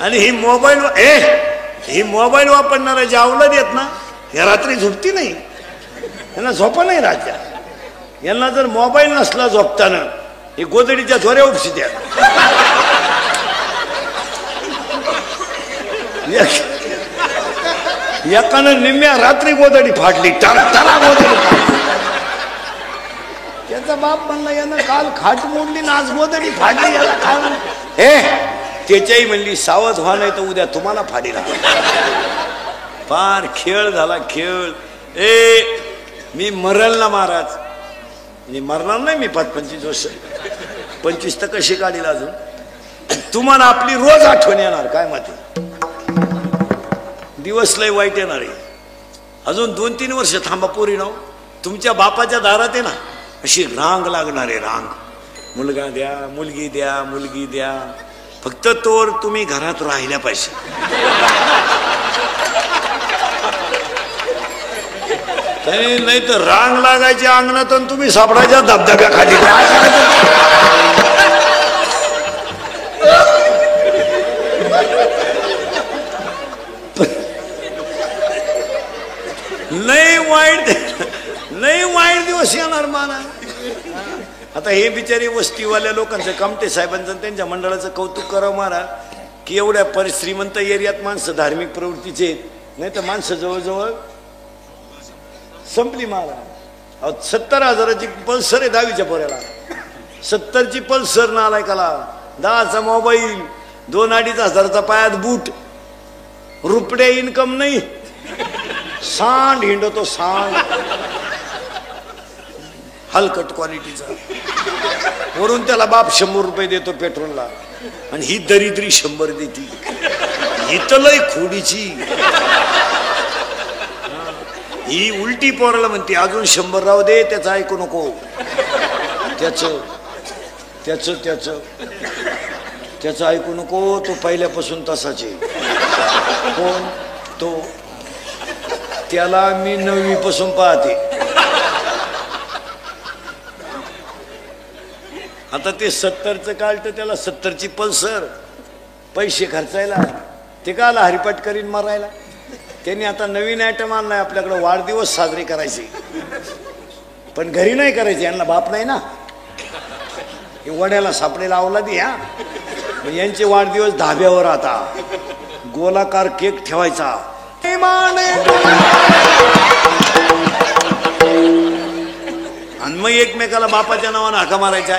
आणि ही मोबाईल वापरणारा जे अवलाद आहेत ना, या रात्री झोपती नाही, यांना झोपा नाही राहत्या. यांना जर मोबाईल नसला झोपताना, हे गोदडीच्या झोऱ्या उपशी द्या. एकानं निम्म्या रात्री गोदडी फाटली, टाळा गोदडी फाटली. त्याचा बाप म्हणला, यानं काल खाट मोडली ना आज गोदडी फाडली, याला काय त्याच्याही म्हणली सावध व्हा, नाही तर उद्या तुम्हाला फाडीला. फार खेळ झाला खेळ. मी मरल ना महाराज, मी मरणार नाही. मी 25 वर्ष 25 तर कशी काढील अजून. तुम्हाला आपली रोज आठवण येणार, काय माहिती दिवस लय वाईट येणार आहे. अजून 2-3 वर्ष थांबा पोरी नाव. तुमच्या बापाच्या दारात आहे ना अशी रांग लागणार आहे, रांग. मुलगा द्या, मुलगी द्या, मुलगी द्या. फक्त तोवर तुम्ही घरात राहिल्या पाहिजे. नाही तर रांग लागायची अंगणात आणि तुम्ही सापडायच्या धबधब्याखाली. लय वाईट दिवस येणार मला. आता हे बिचारी वस्तीवाल्या लोकांचं, कामटे साहेबांचं त्यांच्या मंडळाचं कौतुक करावं मारा की एवढ्या श्रीमंत एरियात माणसं धार्मिक प्रवृत्तीचे, नाही तर माणसं जवळजवळ संपली मारा. 70,000ची पल्सर आहे 10वीच्या पोऱ्याला. 70ची पल्सर नालायकाला, 10चा मोबाईल, 2-2.5 हजाराचा पायात बूट, रुपये इन्कम नाही, सांड हिंडतो सांड, हलकट क्वालिटीचा. वरून त्याला बाप 100 रुपये देतो पेट्रोलला, आणि ही दरिद्री 100 देती. ही तर लय खोडीची. ही उलटी पोराला म्हणते अजून 100 राहू दे, त्याचं ऐकू नको. त्याचं ऐकू नको. तो पहिल्यापासून तसाच आहे. कोण तो? त्याला मी 9वी पासून पाहते. आता ते 70चं काढतं, त्याला 70ची पल्सर, पैसे खर्चायला, ते का आला हरिपाठ करीन मारायला. त्यांनी आता नवीन आयटम आणलाय आपल्याकडे, वाढदिवस साजरे करायचे. पण घरी नाही करायचे, यांना बाप नाही ना. हे वड्याला सापडेला अवलादी. यांचे वाढदिवस धाब्यावर, आता गोलाकार केक ठेवायचा. आणि मग एकमेकाला बापाच्या नावानं हाका मारायच्या.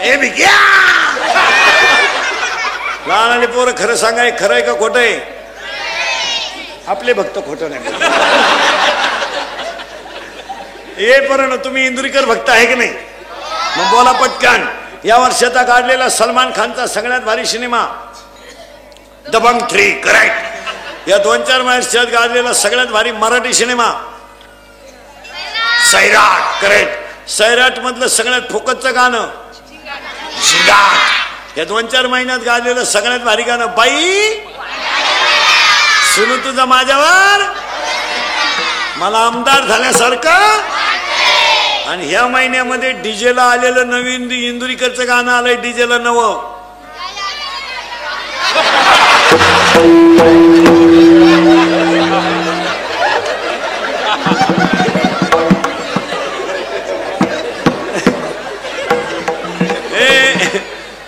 लहान पोरं खरं सांगाय, खरं आहे का खोटं आहे? आपले भक्त खोटं नाही. पर्यंत तुम्ही इंदुरीकर भक्त आहे की नाही? मग बोला पटकन. या वर्षाचा काढलेला सलमान खानचा सगळ्यात भारी सिनेमा दबंग 3, करेक्ट. या 2-4 वर्षात गाजलेला सगळ्यात भारी मराठी सिनेमा सैराट, करेक्ट. सैराट मधलं सगळ्यात फोकसचं गाणं झिंगाट. या 2-4 महिन्यात गाजलेलं सगळ्यात भारी गाणं बाई सुनू तुझा माझ्यावर, मला आमदार झाल्यासारखं. आणि ह्या महिन्यामध्ये डीजेला आलेलं नवीन इंदुरीकरचं गाणं आलंय, डीजेला नवं.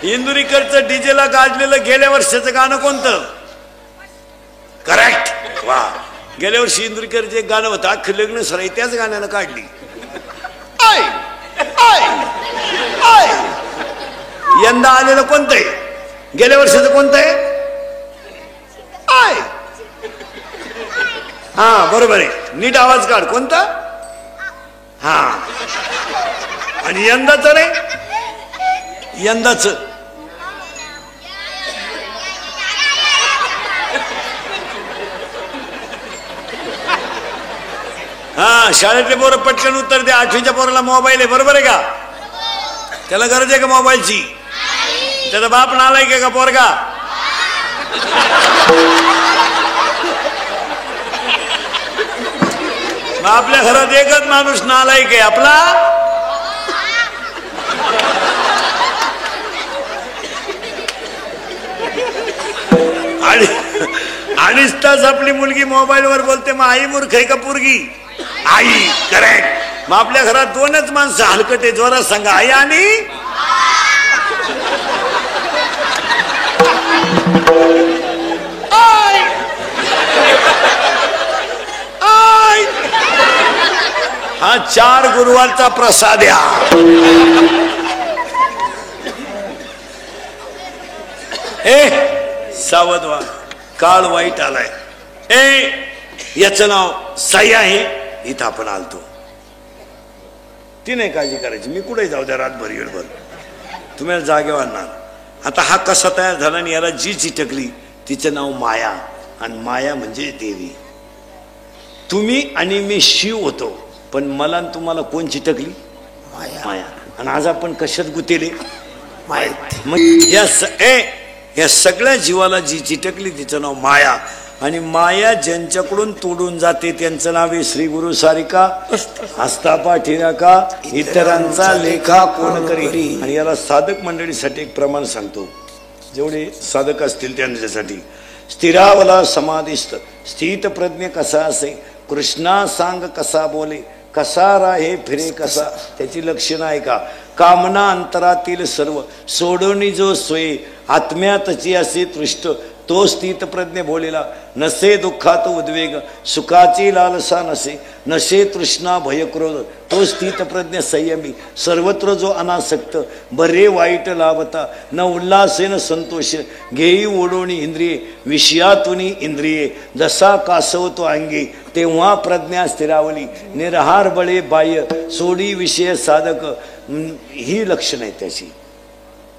इंदुरीकरचं डीजेला गाजलेलं गेल्या वर्षाचं गाणं कोणतं? करेक्ट. वा. गेल्या वर्षी इंदुरीकरचं एक गाणं होतं, अख्खं लग्न सराई त्याच गाण्यानं काढली. यंदा आलेलं कोणतं आहे? गेल्या वर्षाचं कोणतं आहे? हा बरोबर आहे, नीट आवाज काढ. कोणतं? हा. आणि यंदाचं नाही, यंदाचं हा. शाळेतले पोरं पटकन उत्तर द्या. 8वीच्या पोराला मोबाईल आहे, बरोबर आहे का? त्याला गरज आहे का मोबाईलची? त्याचा बाप नालायक आहे का पोरगा? आपल्या घरात एकच माणूस नालायक आहे, आपला अडीच तास आपली मुलगी मोबाईलवर बोलते, मग आई मूर्ख आहे का पोरगी? आई, करेक्ट. मग आपल्या घरात दोनच माणसं हलकटे, जोरात सांगा, आई आणि आई. आई. हा 4 गुरुवारचा प्रसाद या. सावध व्हा, काळ वाईट आलाय. याचं नाव साई आहे, इथं आपण आलतो. ती नाही काळजी करायची, मी कुठे जाऊ द्या रातभर येळभर, तुम्हाला जागेवर आणणार. आता हा कसा तयार झाला आणि याला जी चिटकली तिचं नाव माया, आणि माया म्हणजे देवी. तुम्ही आणि मी शिव होतो, पण मला आणि तुम्हाला कोण चिटकली? माया. आणि आज आपण कशात गुतेले? माया. मग या सगळ्या जीवाला जी चिटकली तिचं नाव माया, आणि माया ज्यांच्याकडून तोडून जाते त्यांचं नाव आहे श्री गुरु सारिका हस्ता पाठीराका इतरांचा लेखा कोण करी. आणि याला साधक मंडळीसाठी एक प्रमाण सांगतो, जेवढे साधक असतील त्यांच्यासाठी. स्थिरावला समाधिस्थ स्थित प्रज्ञ कसा असे, कृष्णा सांग कसा बोले, कसा राहे फिरे कसा. त्याची लक्षणं आहे का? कामना अंतरातील सर्व सोडोनी जो सोये, आत्म्यातची असे तृष्ट तो स्थित प्रज्ञ बोलेला. नसे दुःखात उद्वेग, सुखाची लालसा नसे, नसे तृष्णा भय क्रोध, तो स्थित प्रज्ञ संयमी. सर्वत्र जो अनासक्त, बरे वाईट लाभता, न उल्हासे न संतोष, घेई ओढोणी इंद्रिये, विषयातून इंद्रिये. जसा कासवतो अंगी, तेव्हा प्रज्ञा स्थिरावली. निरहार बळे बाह्य, सोडी विषय साधक. ही लक्षणं आहेत त्याची.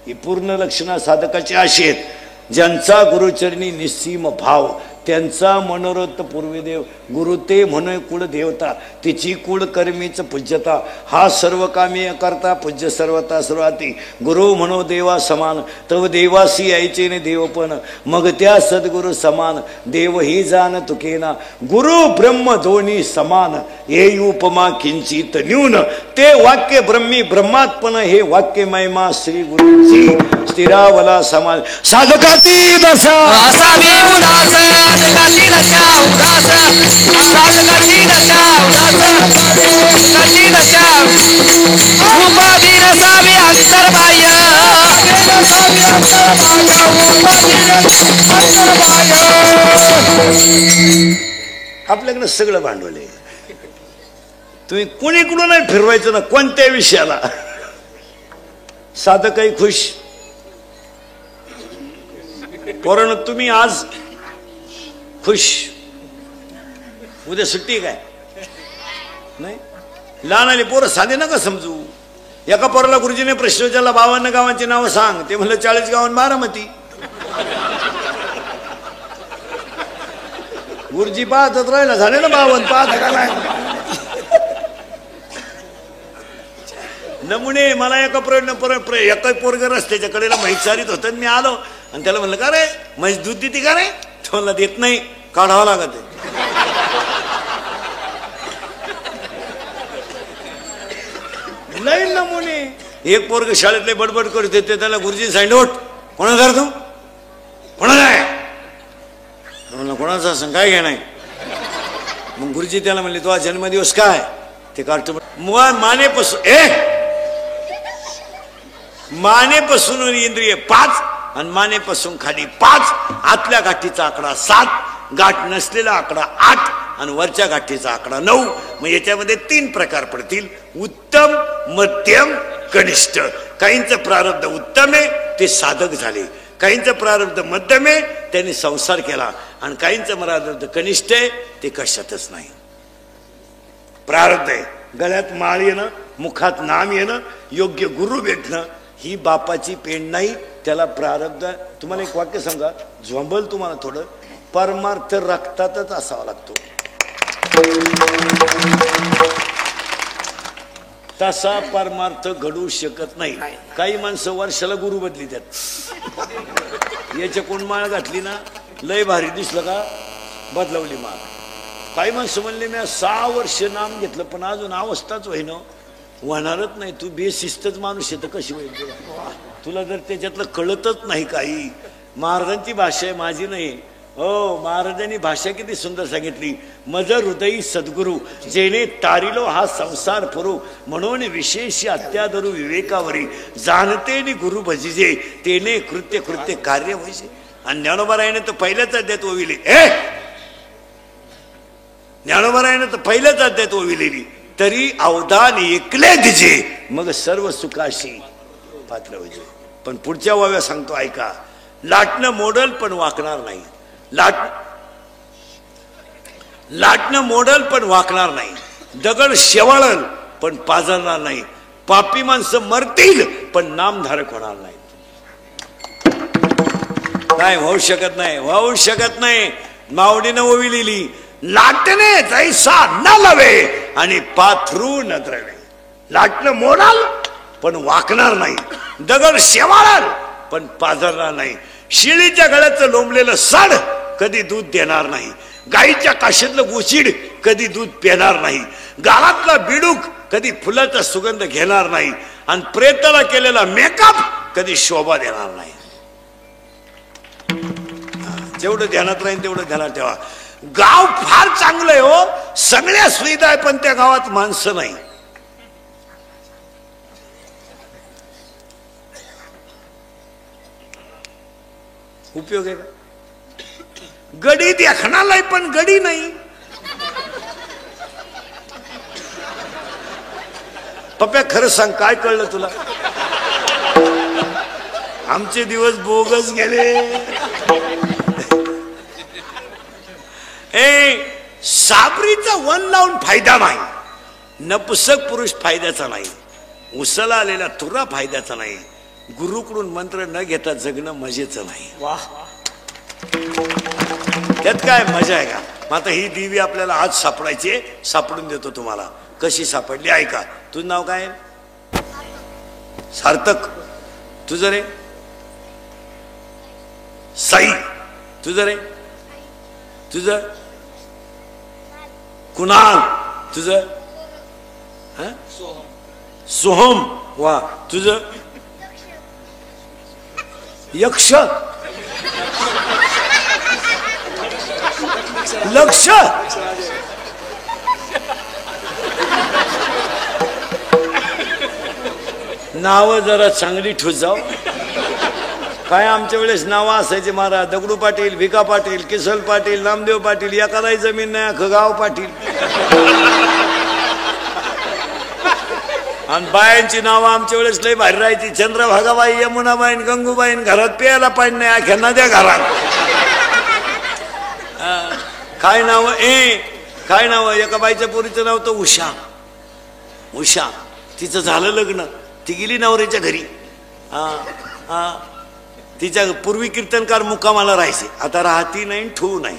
ही पूर्ण लक्षणं साधकाची अशी आहेत, ज्यांचा गुरुचरणी निस्सीम भाव, त्यांचा मनोरथ पूर्वीदेव. गुरु ते म्हणे कुळ देवता, तिची कुळ कर्मीच पूज्यता. हा सर्व कामी करता पूज्य सर्वता सर्वाती. गुरु म्हणो देवा समान, तव देवासी यायचे ने देवपण. मग त्या सद्गुरु समान, देव ही जाण तुकेना. गुरु ब्रह्म दोन्ही समान, ये उपमा किंचित न्यून. ते वाक्य ब्रह्मी ब्रह्मात्मन, हे वाक्य महिमा श्री गुरुची. स्थिरावला समान साधकाती दशा असावी उदास, साधकाची दशा उदास, साधकाची दशा उदास, साधकाची दशा. उपाधी नसावी अंतर्बाह्य, आपल्याकडे सगळं भांडवल आहे. तुम्ही कुणीकडून नाही फिरवायचं ना कोणत्या विषयाला. साधकही खुश. पोरांनो तुम्ही आज खुश, उद्या सुट्टी काय नाही. लहान आले पोरं साधे नका समजू. एका पोराला गुरुजीने प्रश्न विचारला, 52 गावांची नावं सांग. ते म्हणलं 40 गावांत बारामती. गुरुजी पाहतच राहिला, झाले ना 52, पाहत का नाही. नमुने मला एका एका पोरग रस्त्याच्या कडेला म्हैस चारीत होतं, मी आलो आणि त्याला म्हणलं, का रे म्हैस दूध देते का रे? तो म्हणला, देत नाही, काढावं लागत. लई नमुने. एक पोरग शाळेतले बडबड करत होते, त्याला गुरुजी सांगितलं, उठ, कोणाचा तू कोणाचा आहे? म्हणलं, कोणाचा असं काय घ्या नाही. मग गुरुजी त्याला म्हणले, तुझा जन्मदिवस काय? ते काढतो. मानेपासून इंद्रिय 5 आणि मानेपासून खाली 5, आतल्या गाठीचा आकडा 7, गाठ नसलेला आकडा 8 आणि वरच्या गाठीचा आकडा 9. मग याच्यामध्ये 3 प्रकार पडतील, उत्तम, मध्यम, कनिष्ठ. काहींचं प्रारब्ध उत्तम आहे, ते साधक झाले. काहींचं प्रारब्ध मध्यम आहे, त्यांनी संसार केला. आणि काहींचं प्रारब्ध कनिष्ठ आहे, ते कशातच नाही. प्रारब्ध आहे गळ्यात माळ येणं, मुखात नाम येणं, योग्य गुरु भेटणं, ही बापाची पेंड नाही, त्याला प्रारब्ध. तुम्हाला एक वाक्य सांगा, झोंबल तुम्हाला थोडं. परमार्थ रक्तातच असावा लागतो. तसा परमार्थ घडू शकत नाही. काही माणसं वर्षाला गुरु बदली त्यात. याच्या कोण माळ घातली ना, लय भारी दिसलं का, बदलवली माळ. काही माणसं म्हणले, मी 6 वर्ष नाम घेतलं पण अजून अवस्थाच होईना. होणारच नाही, तू बेशिस्तच माणूस आहे तर कशी होईल तुला जर त्याच्यातलं कळतच नाही काही. महाराजांची भाषा आहे, माझी नाही. हो, महाराजांनी भाषा किती सुंदर सांगितली. मज हृदयी सद्गुरु जेणे तारिलो हा संसार पुरू, म्हणून विशेष अत्यादरू विवेकावरी, जाणते नि गुरु भजिजे तेने कृत्य कृत्य कार्य व्हायचे. आणि ज्ञानोबारायाने तर पहिल्याच अध्यात ओविले. ज्ञानोबारायाने तर पहिल्याच अध्यात ओविलेली. तरी अवधान एकले दिजे मग सर्व सुखाशी पात्र व्हायचे. पण पुढच्या वाव्या सांगतो ऐका. लाटणं मोडल पण वाकणार नाही. लाटणं मोडल पण वाकणार नाही. दगड शेवाळल पण पाजरणार नाही. पापी माणसं मरतील पण नामधारक होणार नाही. नाही होऊ शकत नाही, होऊ शकत नाही. मावडीनं ओवी लिहिली. लाटणे जैसा न लवे आणि पाथरू न द्रवे. लाटणं मोडाल पण वाकणार नाही. दगड शेवाळल पण पाजरणार नाही. शिळीच्या गळ्याचं लोंबलेलं साड कधी दूध देणार नाही. गाईच्या काशीतलं गुसीड कधी दूध पिणार नाही. गालातला बिडूक कधी फुलाचा सुगंध घेणार नाही. आणि प्रेताला केलेला मेकअप कधी शोभा देणार नाही. जेवढं ध्यानात राहील तेवढं ध्यानात ठेवा. गाव फार चांगलं आहे हो, सगळ्या सुविधा आहे, पण त्या गावात माणसं नाही. उपयोग आहे का? गडी देखणालाय पण गडी नाही. पप्या खरं सांग, काय कळलं तुला? आमचे दिवस बोगस गेले. साबरीचा वन लावून फायदा नाही. नपुसक पुरुष फायद्याचा नाही. उसला आलेला तुरा फायद्याचा नाही. गुरुकडून मंत्र न घेता जगणं मजेचं नाही. वाह, त्यात काय मजा आहे का? मग आता ही देवी आपल्याला आज सापडायची, सापडून देतो तुम्हाला. कशी सापडली ऐका. तुझं नाव काय? सार्थक. तुझं रे? साई. तुझं रे? तुझं? कुणाल. तुझं? सोहम. वा. तुझं? यक्ष. लक्ष. नाव जरा चांगली ठोस जाऊ. काय आमच्या वेळेस नावं असायचे महाराज. दगडू पाटील, भिका पाटील, किसल पाटील, नामदेव पाटील. एखादाही जमीन नाही, अख्खं गाव पाटील. आणि बायांची नावं आमच्या वेळेस लय भारी राहायची. चंद्रभागाबाई, यमुनाबाई, गंगूबाई. घरात प्यायला पाणी नाही, अख्या नद्या घरात. काय नाव? काय नाव? एका बाईच्या पोरीचं नाव तर उषा. उषा. तिचं झालं लग्न, ती गेली नवऱ्याच्या घरी. तिच्या पूर्वी कीर्तनकार मुक्कामाला राहायचे, आता राहती नाही, ठेवू नाही.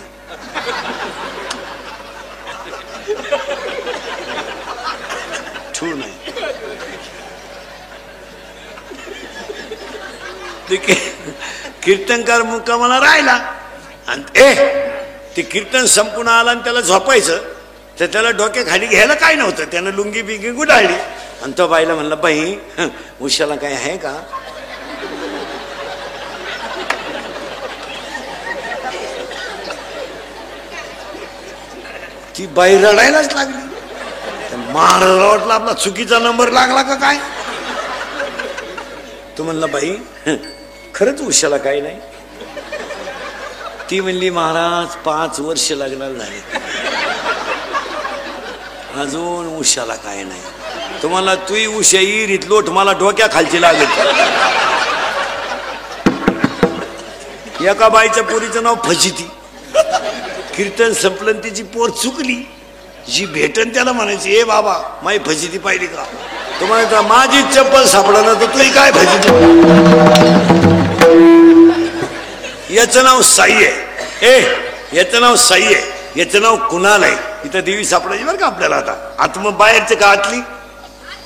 ठेवू नाही. कीर्तनकार मुक्कामाला राहिला आणि ते कीर्तन संपूर्ण आला आणि त्याला झोपायचं, तर त्याला डोक्या खाली घ्यायला काय नव्हतं. त्यानं लुंगी बिंगी गुडाळली आणि तो बाईला म्हणला, बाई उशाला काय आहे का? ती बाई रडायलाच लागली. महाराज वाटला आपला चुकीचा नंबर लागला का काय. तो म्हणला, बाई खरंच उशाला काय नाही? ती म्हणली, महाराज 5 वर्ष लग्नाला झाले, अजून उशाला काय नाही. तुम्हाला तुही उशा इरीत लोट मला डोक्या खालची लागत. एका बाईच्या पोरीचं नाव फजिती. कीर्तन संपलं, तिची पोर चुकली. जी भेटन त्याला म्हणायची, ए बाबा माई फजिती पाहिली का? तुम्हाला माझी चप्पल सापडा ना, तर तुही काय फजिती? याचं नाव साई आहे. याचं नाव साई आहे, याचं नाव कुणाल आहे. इथं देवी सापडायची बरं का आपल्याला. आता आत्म बाहेरचे का आतली?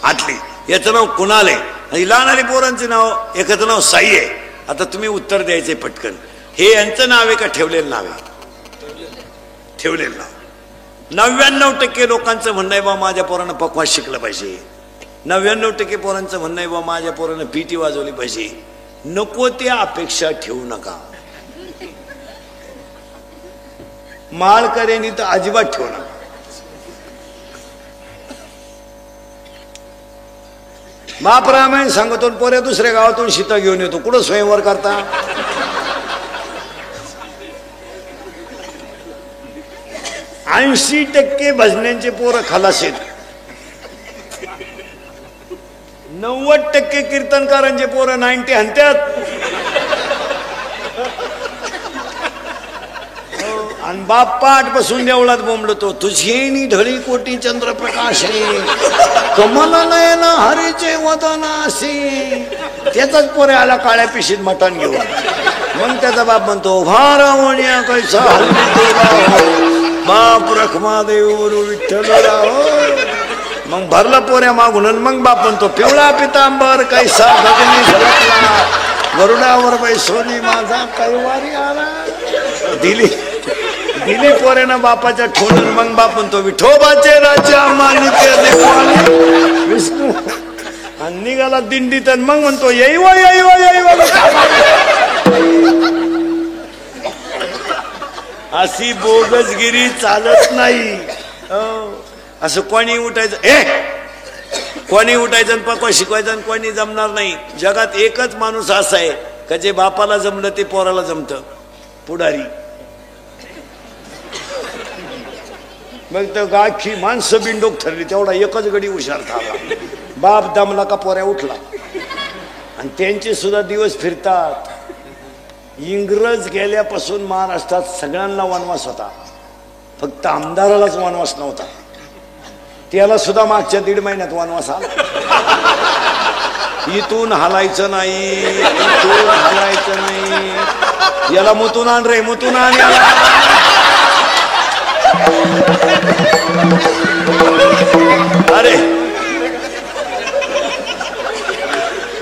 आतली. याचं नाव कुणाल आहे. आणि लहानारी पोरांचे नाव, एकाचं नाव साई आहे. आता तुम्ही उत्तर द्यायचे पटकन. हे यांचं नाव आहे का ठेवलेलं नाव आहे? ठेवलेलं नाव. 99% लोकांचं म्हणणं आहे, बा माझ्या पोरानं पकवास शिकलं पाहिजे. 99% पोरांचं म्हणणं आहे, बा माझ्या पोरानं पीटी वाजवली पाहिजे. नको त्या अपेक्षा ठेवू नका. माळकऱ्यांनी तर अजिबात ठेवणार. बाप रामायण सांगतो पोऱ्या दुसऱ्या गावातून सीता घेऊन येतो. कुठं स्वयंवर करता? 80% भजन्यांचे पोरं खलास आहेत. 90% कीर्तनकारांचे पोरं 90 हंत्यात. आणि बाप पाठ बसून देवळात बोंबलतो. तुझी ढळी कोटी चंद्रप्रकाश कमल नयन हरीचे वदनासी. त्याचाच पोरे आला काळ्या पिशीत मटण घेऊन. मग त्याचा बाप म्हणतो भारावण्या कैसा बाप रखमादेव विठ्ठल. मग भरला पोऱ्या मागून. मग बाप म्हणतो पिवळा पितांबर कैसा गगनी झळकला गरुडावर बैसोनी माझा कैवारी आला. दिली पोऱ्यानं बापाच्या ठोणून. मग बाप म्हणतो विठोबाचे राजा मानिके विष्णू. आणि निघाला दिंडीत. मग म्हणतो येईवा येईवा येईवा. अशी बोगसगिरी चालत नाही. असं कोणी उठायचं कोणी उठायचं आणि पक्वा शिकवायचं आणि कोणी जमणार नाही. जगात एकच माणूस असा आहे का जे बापाला जमलं ते पोराला जमतं. पुढारी. मग तर गाखी माणसं बिंडोक ठरली. तेवढा एकच गडी हुशार झाला. बाप दमला का पोऱ्या उठला. आणि त्यांचे सुद्धा दिवस फिरतात. इंग्रज गेल्यापासून महाराष्ट्रात सगळ्यांना वनवास होता. फक्त आमदारालाच वनवास नव्हता. त्याला सुद्धा मागच्या 1.5 महिन्यात वनवास आला. इथून हलायचं नाही, इथून हलायचं नाही. याला मुतून आण रे, मुतून आण.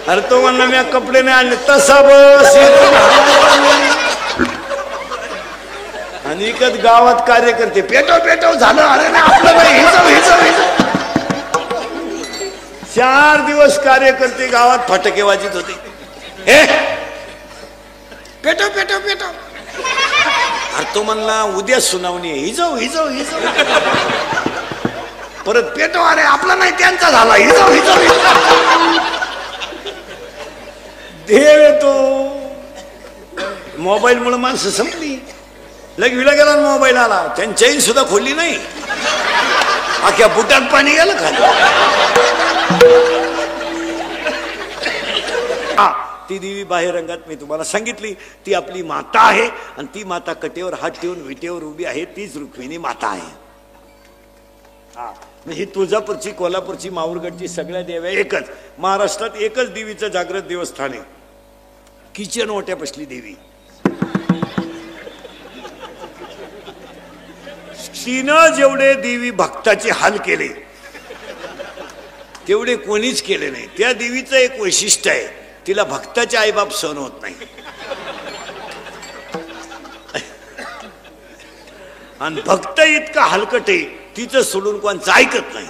अरे तो म्हणला मी कपडे नाही आणले. तसा बस. आणि इकत गावात कार्यकर्ते पेटव पेटव झालं. अरे नाही आपलं नाही. हिजव 4 दिवस कार्यकर्ते गावात फटके वाजित होते. पेटव पेटव पेटव. अरे तो म्हणला उद्या सुनावणी आहे. हिजव परत पेटव. अरे आपला नाही त्यांचा झाला. हिजव देव येतो. मोबाईल मुळे माणसं संपली. विला गेला मोबाईल आला. त्यांनी चैन सुद्धा खोलली नाही. अख्या बुटात पाणी गेलं खाली. ती देवी बाहेर रंगात मी तुम्हाला सांगितली. ती आपली माता आहे. आणि ती माता कटेवर हात ठेवून विटेवर उभी आहे. तीच रुक्मिणी माता आहे. ही तुळजापूरची, कोल्हापूरची, माहूरगडची सगळ्या देव्या एकच. महाराष्ट्रात एकच देवीचं जागृत देवस्थान आहे. किचन ओट्या बसली देवी. तिनं जेवढे देवी भक्ताचे हाल केले तेवढे कोणीच केले नाही. त्या देवीचं एक वैशिष्ट्य आहे. तिला भक्ताचे आईबाप सहन होत नाही. आणि भक्त इतका हलकट आहे तिचं सोडून कोणचं ऐकत नाही.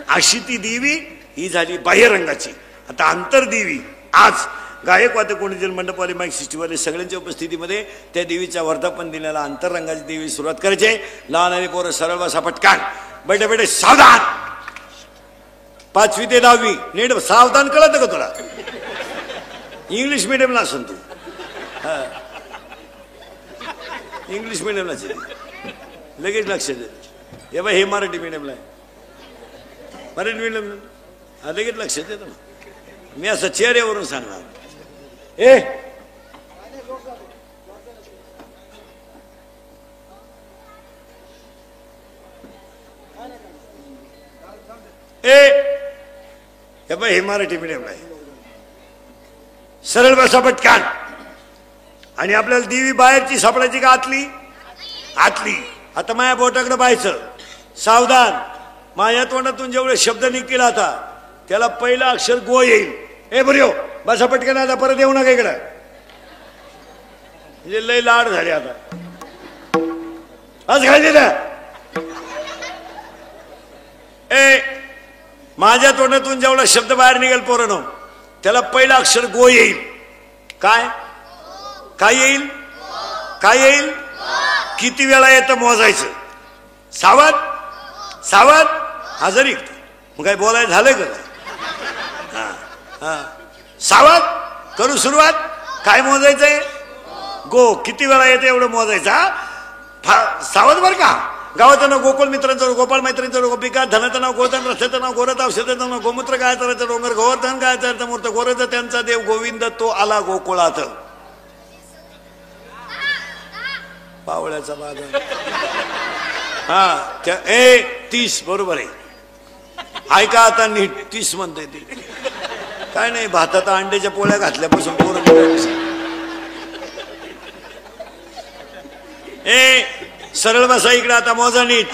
अशी ती देवी ही झाली बाह्य रंगाची. आता अंतरदेवी. आज गायक वादक कोणी मंडपवाले, माईक सिस्टीमवाले सगळ्यांच्या उपस्थितीमध्ये त्या देवीचा वर्धापन दिनाला अंतररंगाची देवी सुरुवात करायची. लहान आणि पोरं सरळ बसा पटकान. बैठे बैठे सावधान. 5वी ते 10वी नीट सावधान. कळत का तुला? इंग्लिश मिडियमला असून तू इंग्लिश मिडियमलाच लगेच लक्ष दे. हे बाय हे मराठी मिडियमला आहे. मराठी मिडियम लगेच लक्ष देतो ना. मी असं चेहऱ्यावरून सांगणार. हे मराठी मिडियमला आहे. सरळ बसा पटकान. आणि आपल्याला देवी बाहेरची सापडायची का आतली? आतली. आता माझ्या बोटाकडे पाहायचं. सावधान. माझ्या तोंडातून जेवढे शब्द निघतील आता त्याला पहिलं अक्षर गो येईल. बऱ्यो बसा पटकन. आता परत येऊ नका इकडं. म्हणजे लय लाड झाले आता. आज घालते ना. माझ्या तोंडातून जेवढा शब्द बाहेर निघेल पोरांनो त्याला पहिलं अक्षर गो येईल. काय काय येईल? काय येईल? किती वेळा येतं मोजायचं. सावध सावध हजर एक. मग काय बोलायचं झालं का? सावध करू सुरुवात. काय मोजायचंय? गो. किती वेळा येते एवढं मोजायचा. सावध बर का. गावाचं नाव गोकुळ, मित्रांचं गोपाळ, मैत्रींचं गोपिका, धनाचं नाव गोधन, रथाचं नाव गोरथ, औषधाचं नाव गोमूत्र, गायचा रथ डोंगर, गोवर्धन गायचा अर्थ मूर्त, गोरथ त्यांचा देव गोविंद, तो आला गोकुळात. पावळ्याचा बाजार. हा त्या 30 बरोबर आहे. ऐका आता नीट. 30 म्हणते ते. काय नाही, भातात अंड्याच्या पोळ्या घातल्यापासून पोरं. सरळ बसा इकडे. आता मोजा नीट.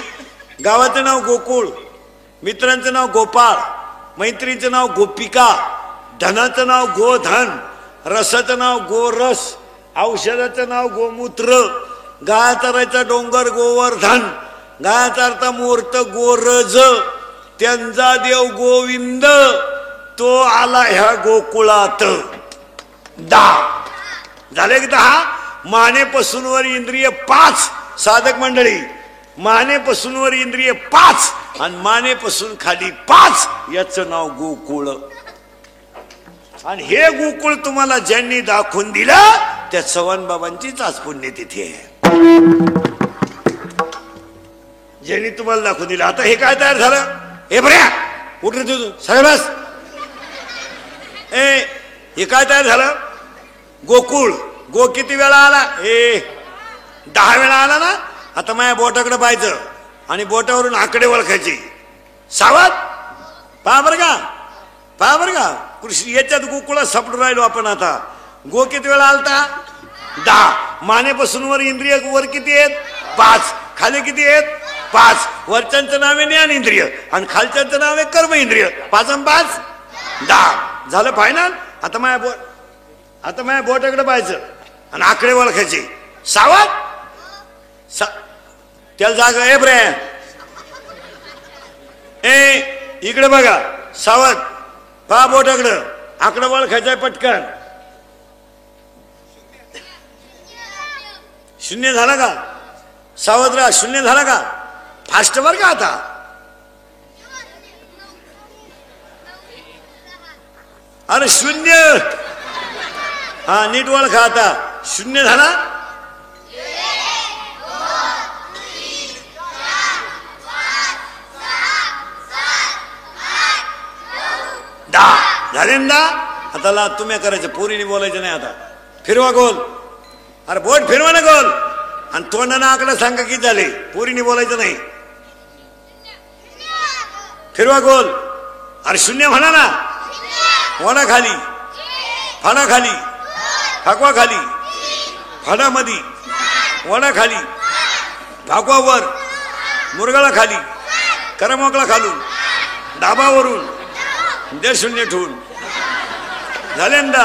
गावाचं नाव गोकुळ, मित्रांचं नाव गोपाळ, मैत्रीचं नाव गोपिका, धनाचं नाव गोधन, रसाचं नाव गोरस, औषधाचं नाव गोमूत्र, गायचा रायचा डोंगर गोवर्धन, गायचा अर्थ मूर्त गोरज, त्यांचा देव गोविंद, तो आला ह्या गोकुळात. 10 झाले की 10. मानेपासून वर इंद्रिय 5. साधक मंडळी, मानेपासून वर इंद्रिय 5 आणि मानेपासून खाली 5. याचं नाव गोकुळ. आणि हे गोकुळ तुम्हाला ज्यांनी दाखवून दिलं त्या चव्हाण बाबांचीच आज पुण्यतिथी आहे. ज्यांनी तुम्हाला दाखवून दिलं. आता हे काय तयार झालं? हे बऱ्या उठ रे तू सगळं बस. हे काय तयार झालं? गोकुळ. गो किती वेळा आला? 10 वेळा आला ना. आता माझ्या बोटाकडे पाहायचं आणि बोटावरून आकडे ओळखायचे. सावध. पहा बरं का, पहा बरं का. कृष्ण याच्यात गोकुळात सापडून राहिलो आपण. आता गो किती वेळा आलता? 10. मानेपासून वर इंद्रिय वर किती आहेत? 5. खाली किती आहेत? 5. वरच्यांचं नाव आहे ज्ञान इंद्रिय आणि खालच्यांचं नाव आहे कर्म इंद्रिय. 5 आणि 5 10 झालं फायनल. आता माझ्या बोटाकडे पाहायचं आणि आकडे ओळखायचे. सावध. त्याला जागा आहे ब्रे. इकडे बघा. सावध. पहा बोटाकडं. आकडे ओळखायचंय पटकन. 0 झाला का? सावध राहा. 0 झाला का? फास्ट बर का. आता अरे 0. हा नीट ओळखा. आता 0 झाला. 10 झाले ना. आता तुम्ही करायचं. पोरीने बोलायचं नाही. आता फिरवा गोल. अरे बोट फिरवा ना गोल आणि तोंडानं आकडा सांगा किती झाले. पोरीने बोलायचं नाही. फिरवा गोल. अरे 0 म्हणा ना. वडा खाली, फाडा खाली, फाकवा खाली, फाडा मधी, वडा खाली, फाकवा वर, मुरगाळा खाली, करमोकळा खालून, डाबावरून, दे 0 ठेवून. झाल्यांदा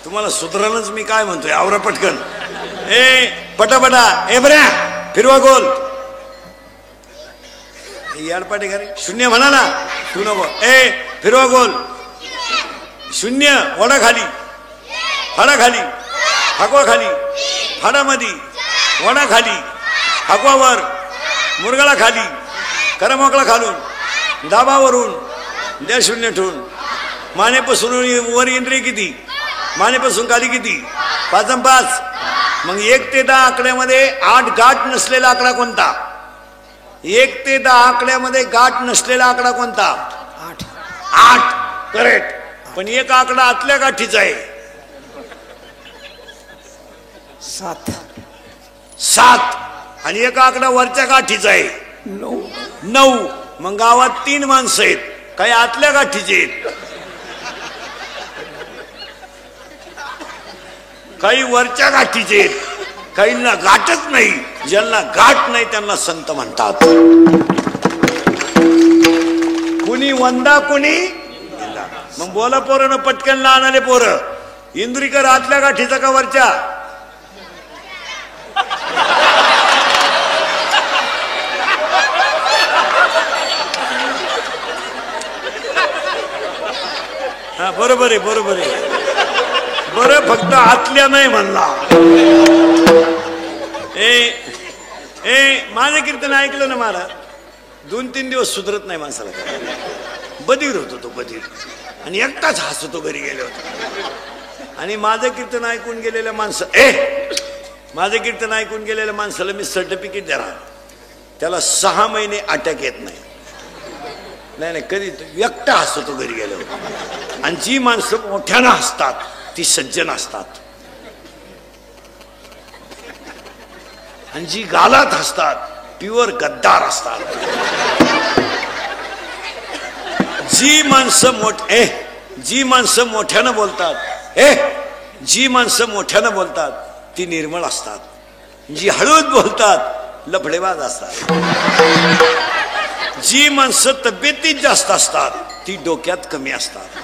तुम्हाला सुधरणच मी काय म्हणतोय. आवरा पटकन. पटापटा. बऱ्या फिरवा गोल. याडपाटे घरी 0 म्हणा ना. तू नको. फिरवा गोल. 0 वडा खाली, फाडा खाली, फाकवा खाली, फाडा मधी, वडा खाली, फाकवा वर, मुरगाळा खाली, करमोकळा खालून, दाबावरून, द्या 0 ठेवून. मानेपासून वर इंद्रिय किती? मानेपासून खाली किती? 5 आणि 5. मग 1 ते 10 आकड्यामध्ये 8 गाठ नसलेला आकडा कोणता? 1 ते 10 आकड्यामध्ये गाठ नसलेला आकडा कोणता? 8. करेक्ट. पण एक आकडा आतल्या गाठीचा आहे. 7 आणि एक आकडा वरच्या गाठीचा आहे. 9. मग गावात 3 माणसं आहेत. काही आतल्या गाठीचे आहेत, काही वरच्या गाठीचे आहेत, काहींना गाठच नाही. ज्यांना गाठ नाही त्यांना संत म्हणतात. कुणी वंदा कुणी. मग बोला पोरं पटकन लहान आले पोरं. इंद्रिकर आतल्या गाठीचा का वरच्या? हा बरोबर आहे, बरोबर आहे. बरं फक्त आतल्या नाही म्हणला. माझं कीर्तन ऐकलं ना महाराज, 2-3 दिवस सुधरत नाही माणसाला. बधीर होतो तो, बधीर. आणि एकटाच हसतो घरी गेले होतो. आणि माझं कीर्तन ऐकून गेलेल्या माझं कीर्तन ऐकून गेलेल्या माणसाला मी सर्टिफिकेट देणार, त्याला 6 महिने अटॅक येत नाही. नाही कधी एकटा हसतो घरी गेलो. आणि जी माणसं मोठ्यानं हसतात ती सज्जन असतात, आणि जी गालात हसतात प्युअर गद्दार असतात. जी माणसं मोठ्यानं बोलतात ती निर्मळ असतात. जी हळूच बोलतात लफडेबाज असतात. जी माणसं तब्येतीत जास्त असतात ती डोक्यात कमी असतात.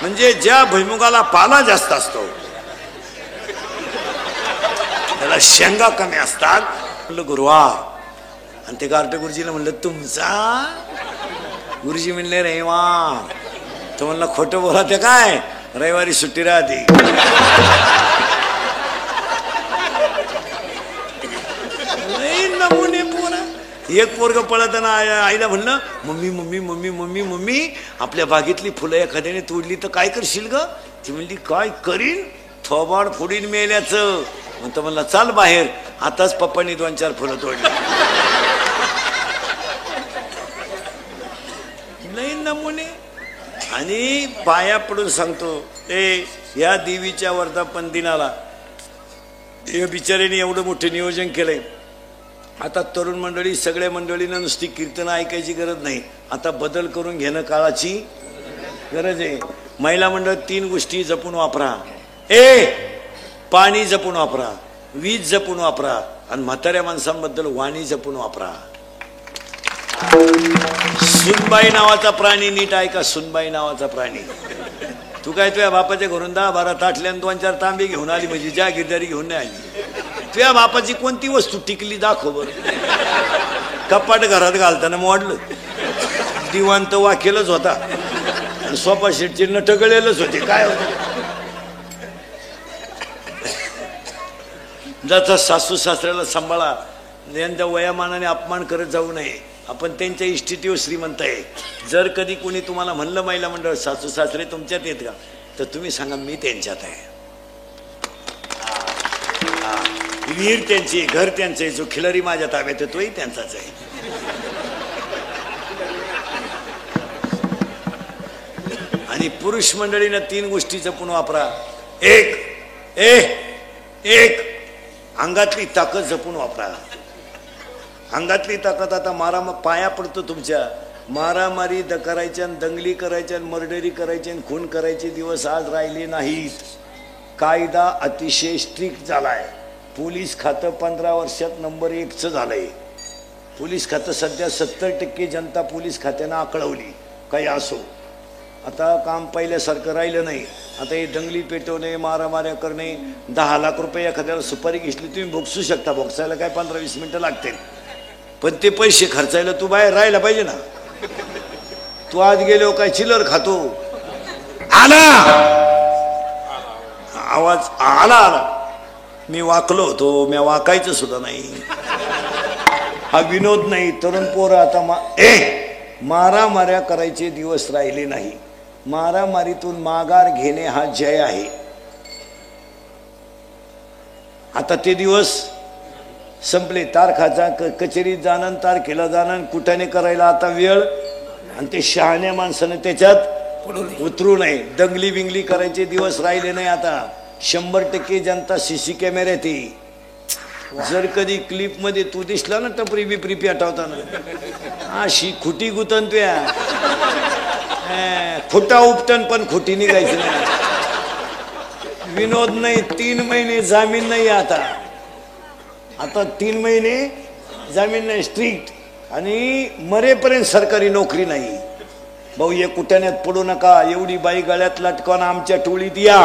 म्हणजे ज्या भुईमुगाला पाला जास्त असतो त्याला शेंगा कमी असतात. म्हणलं गुरुवार, आणि ते गारटे गुरुजीला म्हणलं तुमचा. गुरुजी म्हणले रविवार. तो म्हणला खोटं बोला, ते काय रविवारी सुट्टी राहते. नमुने पोरा. एक पोरग पळताना आईला म्हणलं mummy mummy mummy mummy mummy आपल्या बागेतली फुलं एखाद्याने तोडली तर काय करशील ग? ती म्हणली काय करीन, थोबाड फोडीन मेल्याचं. म्हणतो म्हणला चाल बाहेर, आताच पप्पांनी 2-4 फुलं तोडली. नाही नमुने. आणि पाया पडून सांगतो, या देवीच्या वर्धापन दिनाला या बिचाऱ्याने एवढं मोठं नियोजन केलंय. आता तरुण मंडळी, सगळ्या मंडळींना नुसती कीर्तन ऐकायची गरज नाही, आता बदल करून घेणं काळाची गरज आहे. महिला मंडळ 3 गोष्टी जपून वापरा. पाणी जपून वापरा, वीज जपून वापरा, आणि म्हाताऱ्या माणसांबद्दल वाणी जपून वापरा. सुनबाई नावाचा प्राणी नीट ऐका. सुनबाई नावाचा प्राणी. तू काय तुझ्या बापाच्या घरून 10-12 ताटल्या 2-4 तांबे घेऊन आली म्हणजे जागीरदारी घेऊन नाही आली. तुझ्या बापाची कोणती वस्तू टिकली दाखव बरं. कपाट घरात घालताना मोडलं, दिवाण तर वाकेलच होता, सोफा सेटचे नट गळेलच होते. काय होत? ज्याचा सासू सासऱ्याला सांभाळा, यांच्या वयामानाने अपमान करत जाऊ नये. आपण त्यांच्या इष्टितीवर श्रीमंत आहे. जर कधी कोणी तुम्हाला म्हणलं महिला मंडळ सासू सासरे तुमच्यात येत का, तर तुम्ही सांगा मी त्यांच्यात आहे. विहीर त्यांची, घर त्यांचे, जो खिलारी माझ्या ताब्यात तोही त्यांचाच आहे. आणि पुरुष मंडळीनं 3 गोष्टी जपून वापरा. एक अंगातली ताकद जपून वापरा. अंगातली ताकद आता पाया पडतो तुमच्या. मारामारी करायच्या, दंगली करायच्या, मर्डरी करायची, खून करायचे दिवस आज राहिले नाहीत. कायदा अतिशय स्ट्रिक्ट झालाय. पोलीस खातं 15 वर्षात नंबर 1चं झालंय. पोलीस खातं सध्या 70% जनता पोलीस खात्यानं आकळवली. काही असो, आता काम पहिल्यासारखं राहिलं नाही. आता हे दंगली पेटवणे, मारामाऱ्या करणे, 10 लाख रुपये एखाद्याला सुपारी घेतली तुम्ही भोगसू शकता. भोगसायला काय 15-20 मिनिटं लागतील, पण ते पैसे खर्चायला तू बाहेर राहायला पाहिजे ना. तू आज गेलो काय चिल्लर खातो. आला आवाज, आला. मी वाकलो होतो, मी वाकायचं सुद्धा नाही. हा विनोद नाही. तरुण पोरं आता मारामाऱ्या करायचे दिवस राहिले नाही. मारामारीतून माघार घेणे हा जय आहे. आता ते दिवस संपले. तारखाचा कचेरीत जाणं, तारखेला जाणं, कुठाने करायला आता वेळ. आणि ते शहाण्या माणसानं त्याच्यात उतरू नये. दंगली बिंगली करायचे दिवस राहिले नाही. आता 100% जनता CC कॅमेऱ्यात येईल. जर कधी क्लिप मध्ये तू दिसला ना टपरी बिपरी पेटवताना, अशी खुटी गुतन तुया, खोटा उपटन पण खोटी निघायची नाही. विनोद नाही. 3 महिने जामीन नाही. आता 3 महिने जामीन नाही, स्ट्रिक्ट. आणि मरेपर्यंत सरकारी नोकरी नाही. भाऊ हे कुठ्याण्यात पडू नका. एवढी बाई गळ्यात लटकवून आमच्या टोळीत या.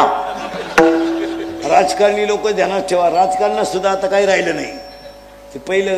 राजकारणी लोक ध्यानात ठेवा. राजकारणात सुद्धा आता काही राहिलं नाही. ते पहिलं